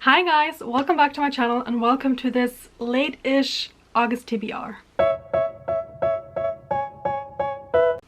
Hi guys, welcome back to my channel and welcome to this late-ish August TBR.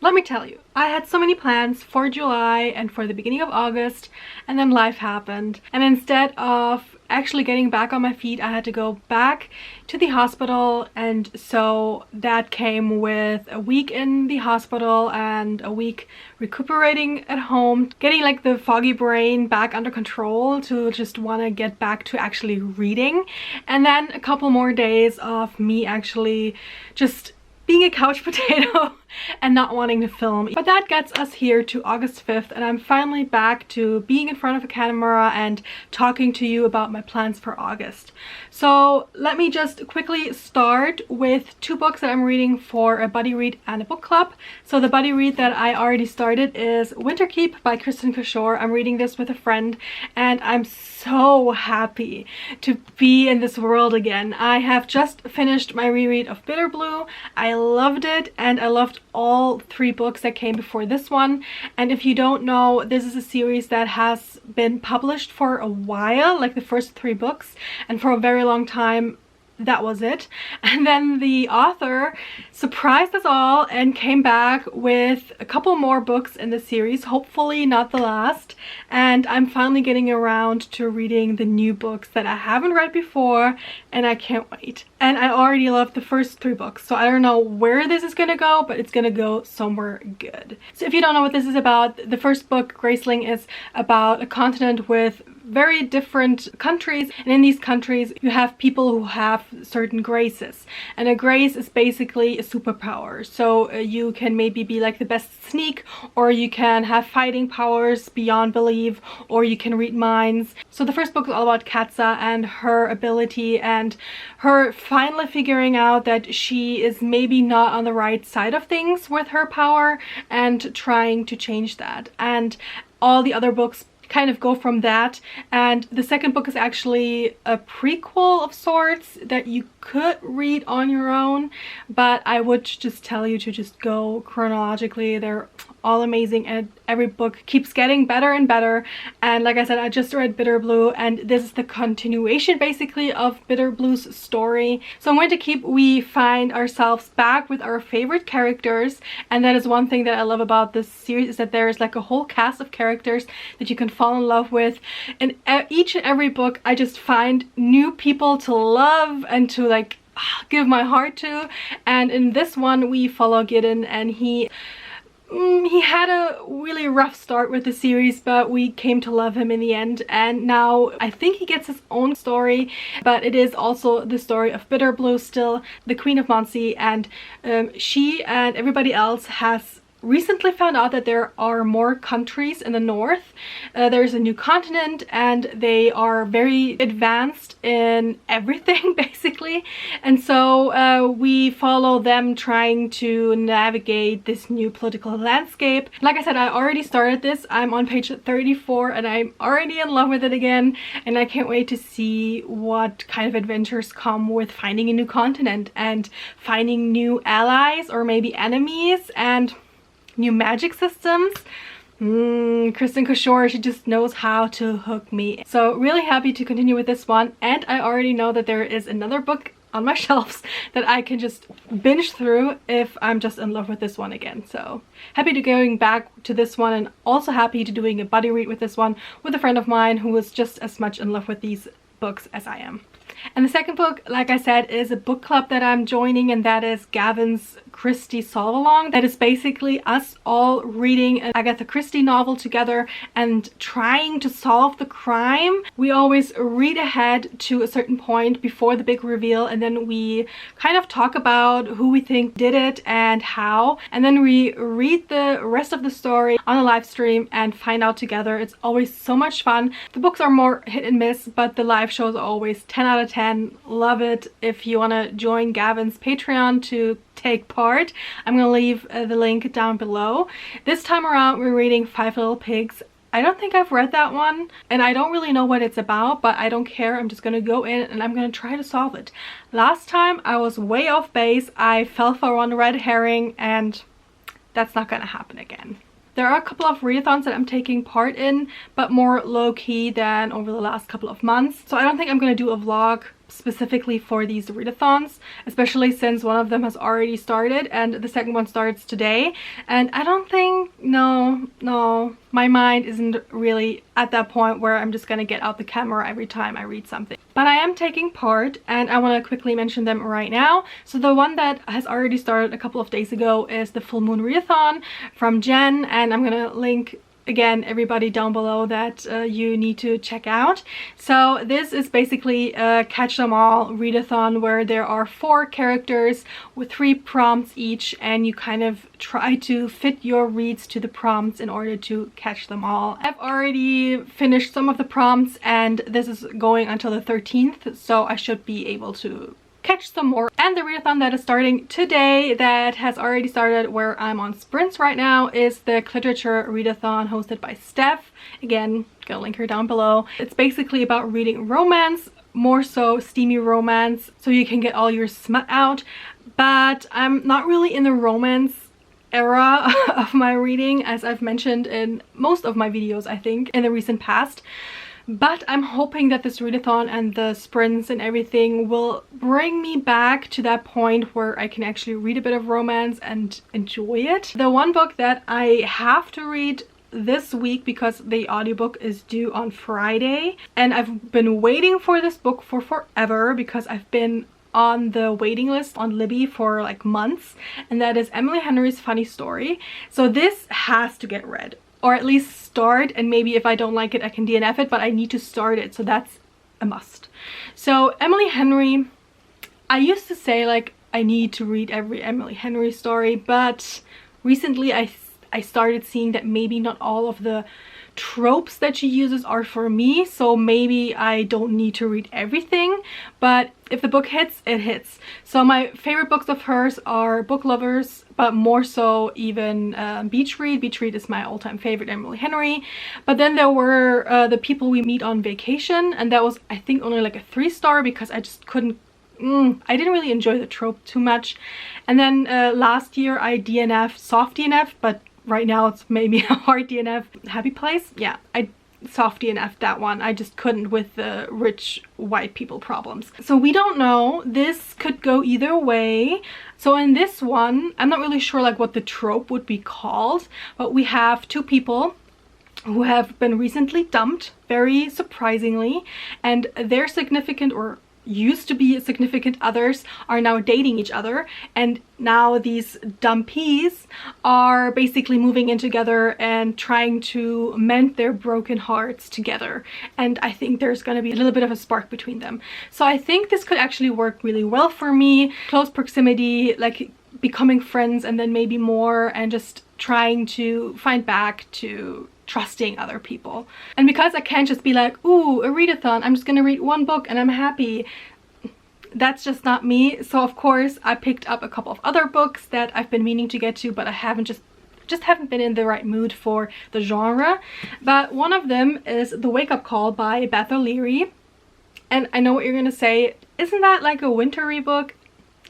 Let me tell you, I had so many plans for July and for the beginning of August, and then life happened. And instead of actually getting back on my feet, I had to go back to the hospital, and so that came with a week in the hospital and a week recuperating at home, getting like the foggy brain back under control to just want to get back to actually reading, and then a couple more days of me actually just being a couch potato and not wanting to film. But that gets us here to August 5th, and I'm finally back to being in front of a camera and talking to you about my plans for August. So let me just quickly start with two books that I'm reading for a buddy read and a book club. So the buddy read that I already started is Winterkeep by Cliterature. I'm reading this with a friend and I'm so happy to be in this world again. I have just finished my reread of Bitter Blue. I loved it, and I loved all three books that came before this one. And if you don't know, this is a series that has been published for a while, like the first three books, and for a very long time that was it. And then the author surprised us all and came back with a couple more books in the series, hopefully not the last. And I'm finally getting around to reading the new books that I haven't read before, and I can't wait. And I already love the first three books, so I don't know where this is gonna go, but it's gonna go somewhere good. So if you don't know what this is about, the first book, Graceling, is about a continent with very different countries, and in these countries you have people who have certain graces, and a grace is basically a superpower. So you can maybe be like the best sneak, or you can have fighting powers beyond belief, or you can read minds. So the first book is all about Katza and her ability, and her finally figuring out that she is maybe not on the right side of things with her power and trying to change that. And all the other books kind of go from that. And the second book is actually a prequel of sorts that you could read on your own, but I would just tell you to just go chronologically. They're all amazing, and every book keeps getting better and better. And like I said, I just read Bitter Blue, and this is the continuation basically of Bitter Blue's story. So in Winterkeep we find ourselves back with our favorite characters, and that is one thing that I love about this series, is that there is like a whole cast of characters that you can fall in love with. In each and every book I just find new people to love and to like give my heart to. And in this one we follow Gideon, and he had a really rough start with the series, but we came to love him in the end, and now I think he gets his own story. But it is also the story of Bitter Blue, still the Queen of Muncie, and she and everybody else has recently found out that there are more countries in the north. There's a new continent, and they are very advanced in everything basically. And so we follow them trying to navigate this new political landscape. Like I said, I already started this. I'm on page 34 and I'm already in love with it again, and I can't wait to see what kind of adventures come with finding a new continent and finding new allies or maybe enemies and new magic systems. Kristen Couture, she just knows how to hook me. So really happy to continue with this one, and I already know that there is another book on my shelves that I can just binge through if I'm just in love with this one again. So happy to going back to this one, and also happy to doing a buddy read with this one with a friend of mine who was just as much in love with these books as I am. And the second book, like I said, is a book club that I'm joining, and that is Gavin's Christie Solve Along. That is basically us all reading an Agatha Christie novel together and trying to solve the crime. We always read ahead to a certain point before the big reveal, and then we kind of talk about who we think did it and how, and then we read the rest of the story on a live stream and find out together. It's always so much fun. The books are more hit and miss, but the live shows are always 10 out of 10. Love it. If you want to join Gavin's Patreon to take part, I'm gonna leave the link down below. This time around we're reading Five Little Pigs. I don't think I've read that one, and I don't really know what it's about, but I don't care. I'm just gonna go in and I'm gonna try to solve it. Last time I was way off base. I fell for one red herring, and that's not gonna happen again. There are a couple of readathons that I'm taking part in, but more low-key than over the last couple of months. So I don't think I'm going to do a vlog specifically for these readathons, especially since one of them has already started and the second one starts today. And I don't think, no, my mind isn't really at that point where I'm just gonna get out the camera every time I read something. But I am taking part, and I want to quickly mention them right now. So the one that has already started a couple of days ago is the Full Moon Readathon from Jen, and I'm gonna link again everybody down below that you need to check out. So this is basically a catch them all readathon where there are 4 characters with 3 prompts each, and you kind of try to fit your reads to the prompts in order to catch them all. I've already finished some of the prompts, and this is going until the 13th, so I should be able to catch some more. And the readathon that is starting today, that has already started, where I'm on sprints right now, is the Cliterature Readathon hosted by Steph. Again, gonna link her down below. It's basically about reading romance, more so steamy romance, so you can get all your smut out. But I'm not really in the romance era of my reading, as I've mentioned in most of my videos, I think, in the recent past. But I'm hoping that this readathon and the sprints and everything will bring me back to that point where I can actually read a bit of romance and enjoy it. The one book that I have to read this week, because the audiobook is due on Friday, and I've been waiting for this book for forever because I've been on the waiting list on Libby for like months, and that is Emily Henry's Funny Story. So this has to get read, or at least start, and maybe if I don't like it I can DNF it, but I need to start it, so that's a must. So Emily Henry, I used to say like I need to read every Emily Henry story, but recently I started seeing that maybe not all of the tropes that she uses are for me, so maybe I don't need to read everything, but if the book hits, it hits. So my favorite books of hers are Book Lovers, but more so even Beach Read. Beach Read is my all-time favorite Emily Henry. But then there were The People We Meet on Vacation, and that was, I think, only like a 3-star because I just couldn't I didn't really enjoy the trope too much. And then last year I DNF, soft DNF, but right now it's maybe a hard DNF, Happy Place. Yeah, I soft DNF that one. I just couldn't with the rich white people problems. So we don't know. This could go either way. So in this one, I'm not really sure like what the trope would be called, but we have 2 people who have been recently dumped, very surprisingly, and their significant, or used to be significant others, are now dating each other, and now these dumpees are basically moving in together and trying to mend their broken hearts together, and I think there's going to be a little bit of a spark between them. So I think this could actually work really well for me. Close proximity, like becoming friends and then maybe more, and just trying to find back to trusting other people. And because I can't just be like, ooh, a readathon, I'm just gonna read one book and I'm happy, that's just not me. So of course I picked up a couple of other books that I've been meaning to get to, but I haven't just haven't been in the right mood for the genre. But one of them is The Wake Up Call by Beth O'Leary, and I know what you're gonna say, isn't that like a wintry book?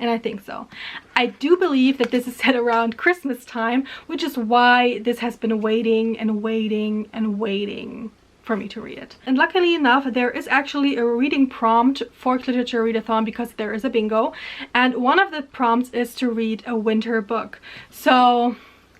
And I think so. I do believe that this is set around Christmas time, which is why this has been waiting and waiting and waiting for me to read it. And luckily enough, there is actually a reading prompt for Cliterature Readathon because there is a bingo, and one of the prompts is to read a winter book. So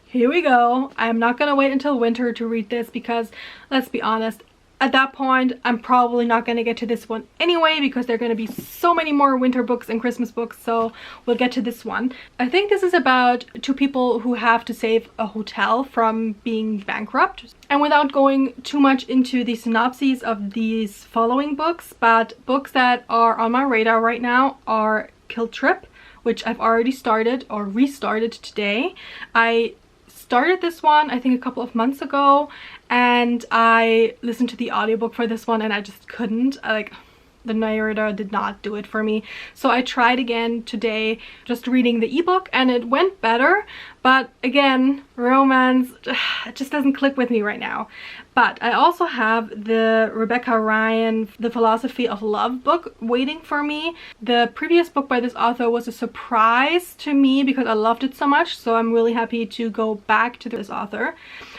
here we go. I'm not gonna wait until winter to read this because, let's be honest, at that point I'm probably not going to get to this one anyway, because there are going to be so many more winter books and Christmas books, so we'll get to this one. I think this is about 2 people who have to save a hotel from being bankrupt. And without going too much into the synopses of these following books, but books that are on my radar right now are Kill Trip, which I've already started or restarted today. I started this one I think a couple of months ago, and I listened to the audiobook for this one and I just couldn't, like, the narrator did not do it for me. So I tried again today, just reading the ebook, and it went better, but again, romance, it just doesn't click with me right now. But I also have the Rebecca Ryan The Philosophy of Love book waiting for me. The previous book by this author was a surprise to me because I loved it so much, so I'm really happy to go back to this author.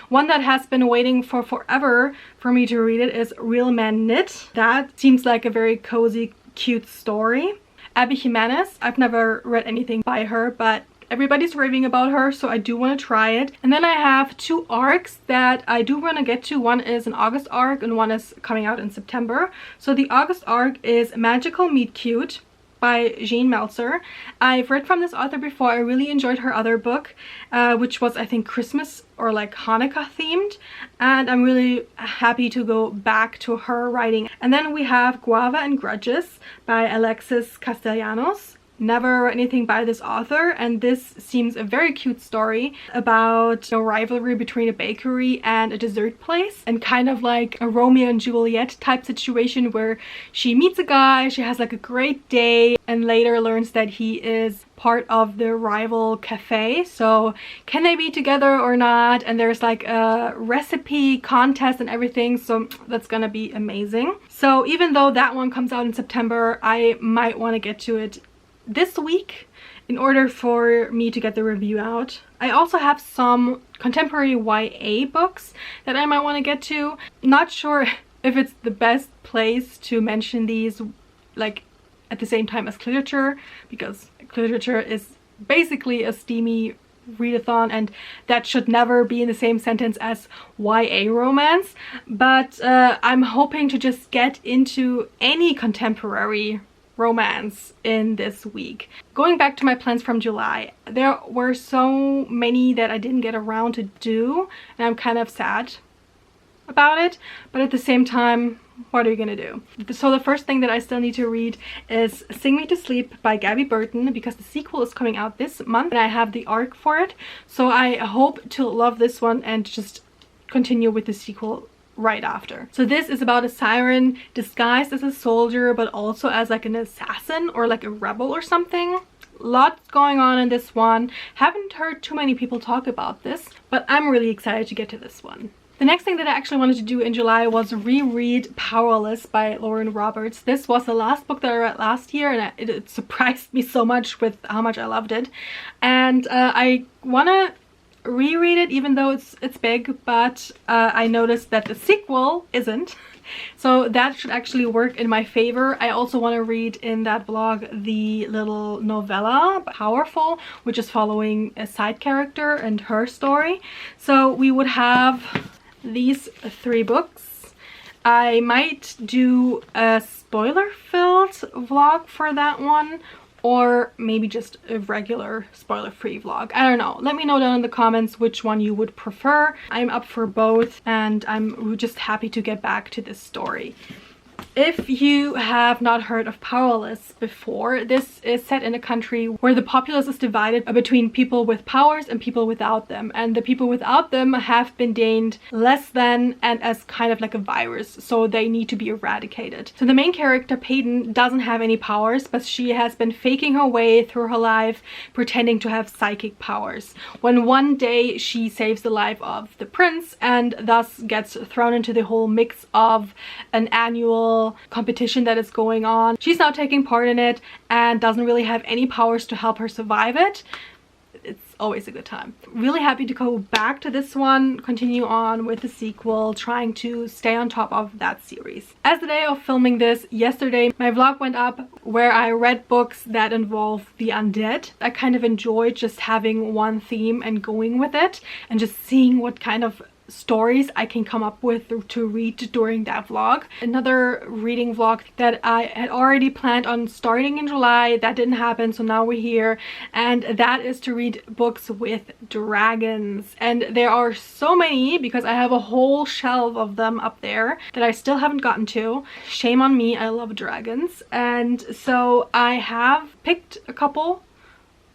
One that has been waiting for forever for me to read it is Real Men Knit. That seems like a very cozy, cute story. Abby Jimenez, I've never read anything by her, but everybody's raving about her, so I do want to try it. And then I have 2 arcs that I do want to get to. One is an August arc and one is coming out in September. So the August arc is Magical Meet Cute by Jean Meltzer. I've read from this author before. I really enjoyed her other book, which was, I think, Christmas or like Hanukkah themed, and I'm really happy to go back to her writing. And then we have Guava and Grudges by Alexis Castellanos. Never read anything by this author, and this seems a very cute story about a rivalry between a bakery and a dessert place, and kind of like a Romeo and Juliet type situation where she meets a guy, she has like a great day, and later learns that he is part of the rival cafe. So can they be together or not? And there's like a recipe contest and everything, so that's gonna be amazing. So even though that one comes out in September, I might want to get to it this week in order for me to get the review out. I also have some contemporary YA books that I might want to get to. Not sure if it's the best place to mention these like at the same time as Cliterature, because Cliterature is basically a steamy readathon, and that should never be in the same sentence as YA romance. But I'm hoping to just get into any contemporary romance in this week. Going back to my plans from July, there were so many that I didn't get around to do, and I'm kind of sad about it, but at the same time, what are you gonna do? So the first thing that I still need to read is Sing Me to Sleep by Gabby Burton, because the sequel is coming out this month and I have the arc for it, so I hope to love this one and just continue with the sequel right after. So this is about a siren disguised as a soldier, but also as like an assassin or like a rebel or something. Lots going on in this one. Haven't heard too many people talk about this, but I'm really excited to get to this one. The next thing that I actually wanted to do in July was reread Powerless by Lauren Roberts. This was the last book that I read last year, and it surprised me so much with how much I loved it. And I want to reread it even though it's big, but I noticed that the sequel isn't, so that should actually work in my favor. I also want to read in that blog the little novella Powerful, which is following a side character and her story. So we would have these 3 books. I might do a spoiler-filled vlog for that one, or maybe just a regular spoiler-free vlog. I don't know. Let me know down in the comments which one you would prefer. I'm up for both, and I'm just happy to get back to this story. If you have not heard of Powerless before, this is set in a country where the populace is divided between people with powers and people without them. And the people without them have been deemed less than and as kind of like a virus, so they need to be eradicated. So the main character, Peyton, doesn't have any powers, but she has been faking her way through her life, pretending to have psychic powers. When one day she saves the life of the prince and thus gets thrown into the whole mix of an annual competition that is going on. She's now taking part in it and doesn't really have any powers to help her survive it. It's always a good time. Really happy to go back to this one, continue on with the sequel, trying to stay on top of that series. As the day of filming this, yesterday, my vlog went up where I read books that involve the undead. I kind of enjoyed just having one theme and going with it, and just seeing what kind of stories I can come up with to read during that vlog. Another reading vlog that I had already planned on starting in July, that didn't happen, so now we're here, and that is to read books with dragons. And there are so many, because I have a whole shelf of them up there that I still haven't gotten to. Shame on me, I love dragons. And so I have picked a couple,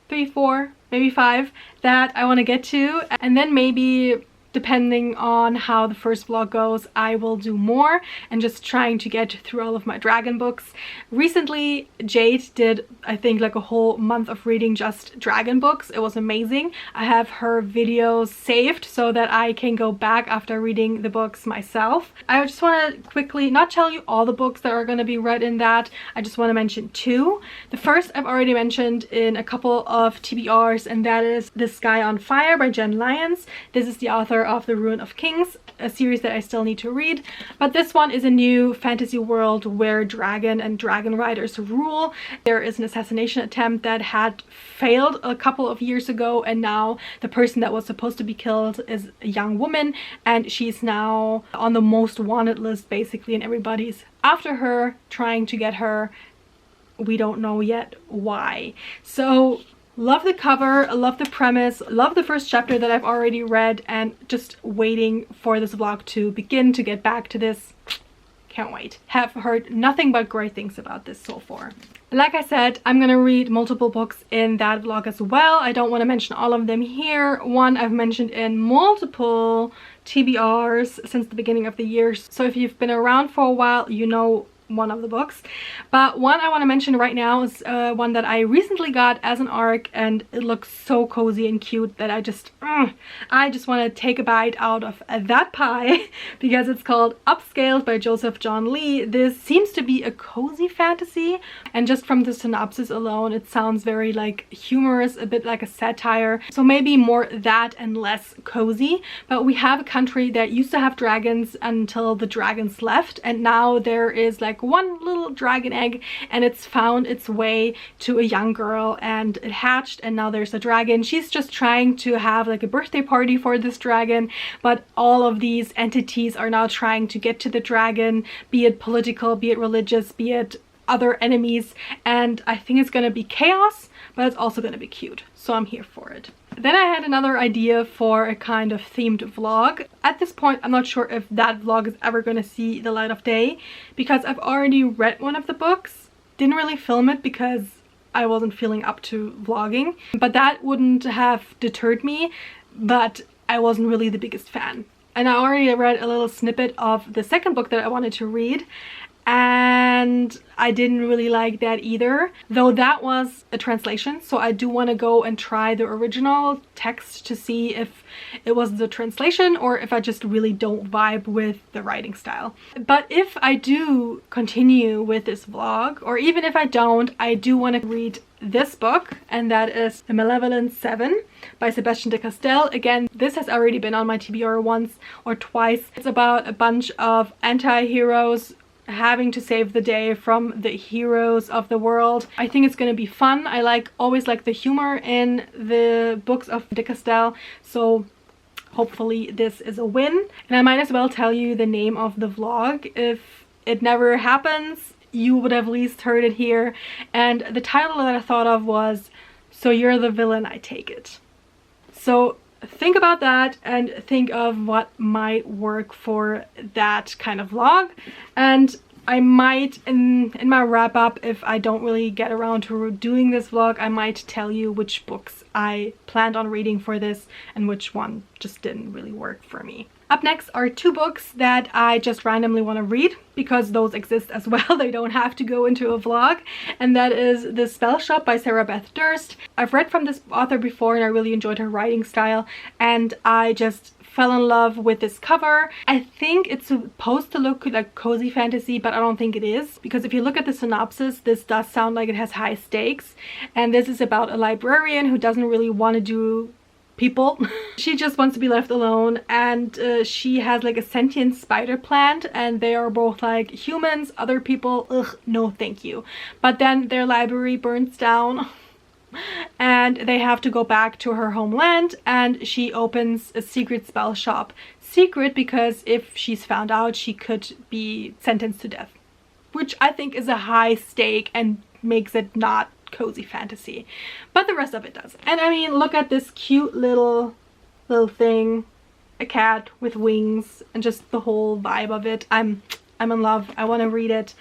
3, 4, maybe 5 that I want to get to, and then maybe, depending on how the first vlog goes, I will do more and just trying to get through all of my dragon books. Recently, Jade did, I think, like a whole month of reading just dragon books. It was amazing. I have her videos saved so that I can go back after reading the books myself. I just want to quickly not tell you all the books that are going to be read in that. I just want to mention 2. The first I've already mentioned in a couple of TBRs, and that is The Sky on Fire by Jen Lyons. This is the author cover of The Ruin of Kings, a series that I still need to read. But this one is a new fantasy world where dragon and dragon riders rule. There is an assassination attempt that had failed a couple of years ago, and now the person that was supposed to be killed is a young woman, and she's now on the most wanted list basically, and everybody's after her, trying to get her. We don't know yet why. So love the cover, love the premise, love the first chapter that I've already read, and just waiting for this vlog to begin to get back to this. Can't wait. Have heard nothing but great things about this so far. Like I said, I'm gonna read multiple books in that vlog as well. I don't want to mention all of them here. One I've mentioned in multiple TBRs since the beginning of the year. So if you've been around for a while, you know one of the books. But one I want to mention right now is one that I recently got as an ARC, and it looks so cozy and cute that I just want to take a bite out of that pie because it's called Upscaled by Joseph John Lee. This seems to be a cozy fantasy, and just from the synopsis alone it sounds very like humorous, a bit like a satire, so maybe more that and less cozy. But we have a country that used to have dragons until the dragons left, and now there is like one little dragon egg, and it's found its way to a young girl, and it hatched, and now there's a dragon. She's just trying to have like a birthday party for this dragon, but all of these entities are now trying to get to the dragon, be it political, be it religious, be it other enemies, and I think it's gonna be chaos, but it's also gonna be cute, so I'm here for it. Then I had another idea for a kind of themed vlog. At this point, I'm not sure if that vlog is ever going to see the light of day because I've already read one of the books. Didn't really film it because I wasn't feeling up to vlogging, but that wouldn't have deterred me, but I wasn't really the biggest fan. And I already read a little snippet of the second book that I wanted to read, and I didn't really like that either, though that was a translation, so I do want to go and try the original text to see if it was the translation or if I just really don't vibe with the writing style. But if I do continue with this vlog, or even if I don't, I do want to read this book, and that is The Malevolent Seven by Sebastian de Castell. Again, this has already been on my TBR once or twice. It's about a bunch of anti-heroes having to save the day from the heroes of the world. I think it's gonna be fun. I always like the humor in the books of de Castell, so hopefully this is a win. And I might as well tell you the name of the vlog. If it never happens, you would have at least heard it here. And the title that I thought of was So You're the Villain, I Take It. So think about that and think of what might work for that kind of vlog, and I might in my wrap up, if I don't really get around to doing this vlog, I might tell you which books I planned on reading for this and which one just didn't really work for me. Up next are two books that I just randomly want to read because those exist as well. They don't have to go into a vlog, and that is The Spell Shop by Sarah Beth Durst. I've read from this author before and I really enjoyed her writing style, and I just fell in love with this cover. I think it's supposed to look like cozy fantasy, but I don't think it is, because if you look at the synopsis, this does sound like it has high stakes, and this is about a librarian who doesn't really want to do people. She just wants to be left alone, and she has like a sentient spider plant, and they are both like humans, other people, ugh, no thank you. But then their library burns down and they have to go back to her homeland, and she opens a secret spell shop. Secret because if she's found out, she could be sentenced to death, which I think is a high stake and makes it not cozy fantasy, but the rest of it does. And I mean, look at this cute little thing, a cat with wings, and just the whole vibe of it. I'm in love. I want to read it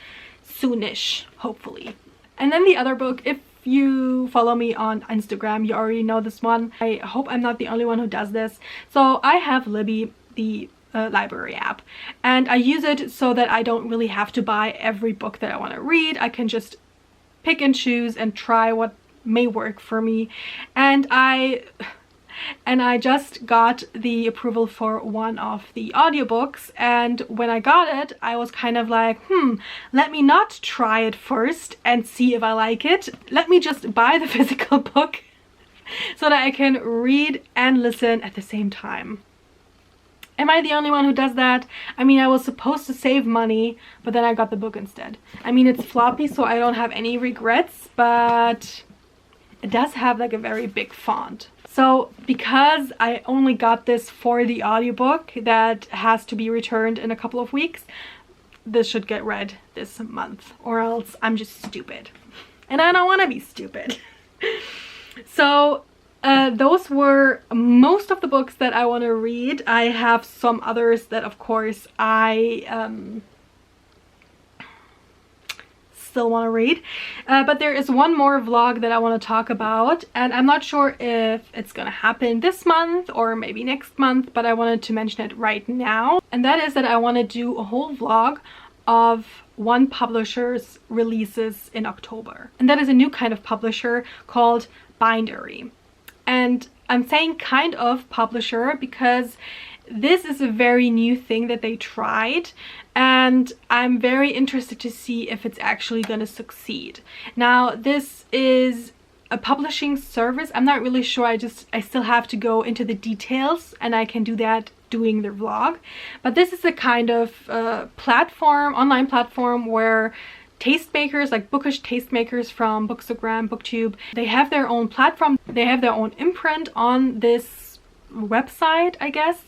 soonish, hopefully. And then the other book, if you follow me on Instagram, you already know this one. I hope I'm not the only one who does this. So I have Libby, the library app, and I use it so that I don't really have to buy every book that I want to read. I can just pick and choose and try what may work for me. And I just got the approval for one of the audiobooks, and when I got it, I was kind of like, let me not try it first and see if I like it. Let me just buy the physical book so that I can read and listen at the same time. Am I the only one who does that? I mean, I was supposed to save money, but then I got the book instead. I mean, it's floppy, so I don't have any regrets, but it does have like a very big font. So because I only got this for the audiobook that has to be returned in a couple of weeks, this should get read this month, or else I'm just stupid. And I don't want to be stupid. So those were most of the books that I want to read. I have some others that of course I still want to read, but there is one more vlog that I want to talk about, and I'm not sure if it's gonna happen this month or maybe next month, but I wanted to mention it right now. And that is that I want to do a whole vlog of one publisher's releases in October, and that is a new kind of publisher called Bindery. And I'm saying kind of publisher because this is a very new thing that they tried, and I'm very interested to see if it's actually going to succeed. Now, this is a publishing service. I'm not really sure. I still have to go into the details, and I can do that doing the vlog. But this is a kind of platform, online platform, where tastemakers, like bookish tastemakers from Bookstagram, Booktube, they have their own platform, they have their own imprint on this website, I guess,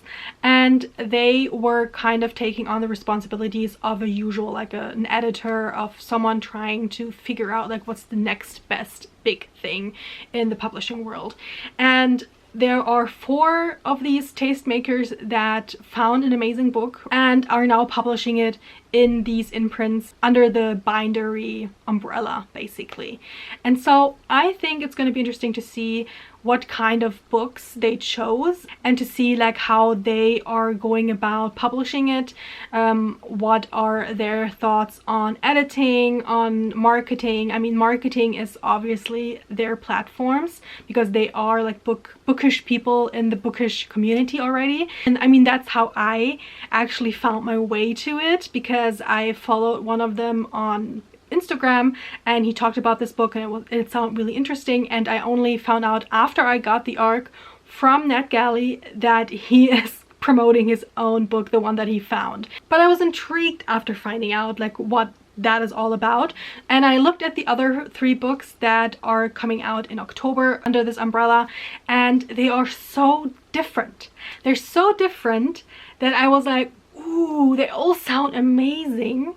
and they were kind of taking on the responsibilities of a usual, like an editor, of someone trying to figure out like what's the next best big thing in the publishing world. And there are 4 of these tastemakers that found an amazing book and are now publishing it in these imprints under the Bindery umbrella, basically. And so I think it's going to be interesting to see what kind of books they chose and to see like how they are going about publishing it, what are their thoughts on editing, on marketing. I mean, marketing is obviously their platforms because they are like bookish people in the bookish community already. And I mean, that's how I actually found my way to it, because I followed one of them on Instagram and he talked about this book, and it sounded really interesting, and I only found out after I got the ARC from NetGalley that he is promoting his own book, the one that he found. But I was intrigued after finding out like what that is all about, and I looked at the other 3 books that are coming out in October under this umbrella, and they are so different. They're so different that I was like, ooh, they all sound amazing.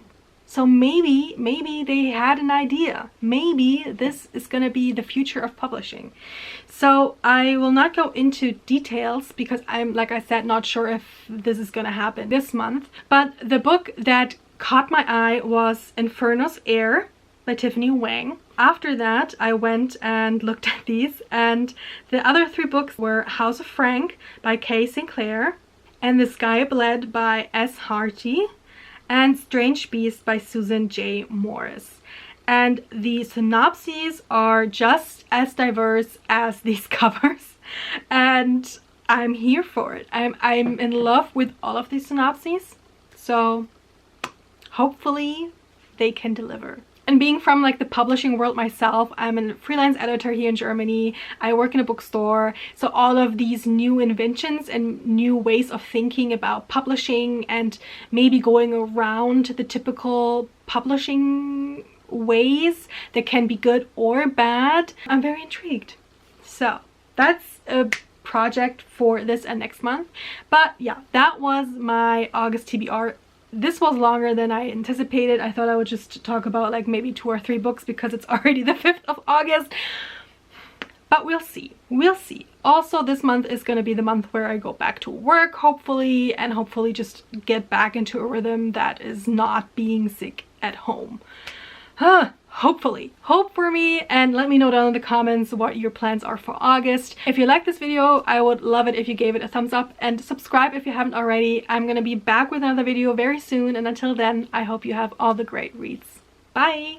So maybe they had an idea. Maybe this is gonna be the future of publishing. So I will not go into details because I'm, like I said, not sure if this is gonna happen this month. But the book that caught my eye was Inferno's Heir by Tiffany Wang. After that, I went and looked at these, and the other 3 books were House of Frank by Kay Sinclair, and The Sky Bled by S. Harty, and Strange Beast by Susan J. Morris. And the synopses are just as diverse as these covers, and I'm here for it. I'm in love with all of these synopses, so hopefully they can deliver. And being from like the publishing world myself, I'm a freelance editor here in Germany. I work in a bookstore. So all of these new inventions and new ways of thinking about publishing and maybe going around the typical publishing ways that can be good or bad, I'm very intrigued. So that's a project for this and next month. But yeah, that was my August TBR. This was longer than I anticipated. I thought I would just talk about like maybe 2 or 3 books because it's already the 5th of August. But we'll see. We'll see. Also, this month is going to be the month where I go back to work, hopefully, and hopefully just get back into a rhythm that is not being sick at home. Hopefully. Hope for me, and let me know down in the comments what your plans are for August. If you like this video, I would love it if you gave it a thumbs up, and subscribe if you haven't already. I'm gonna be back with another video very soon, and until then, I hope you have all the great reads. Bye!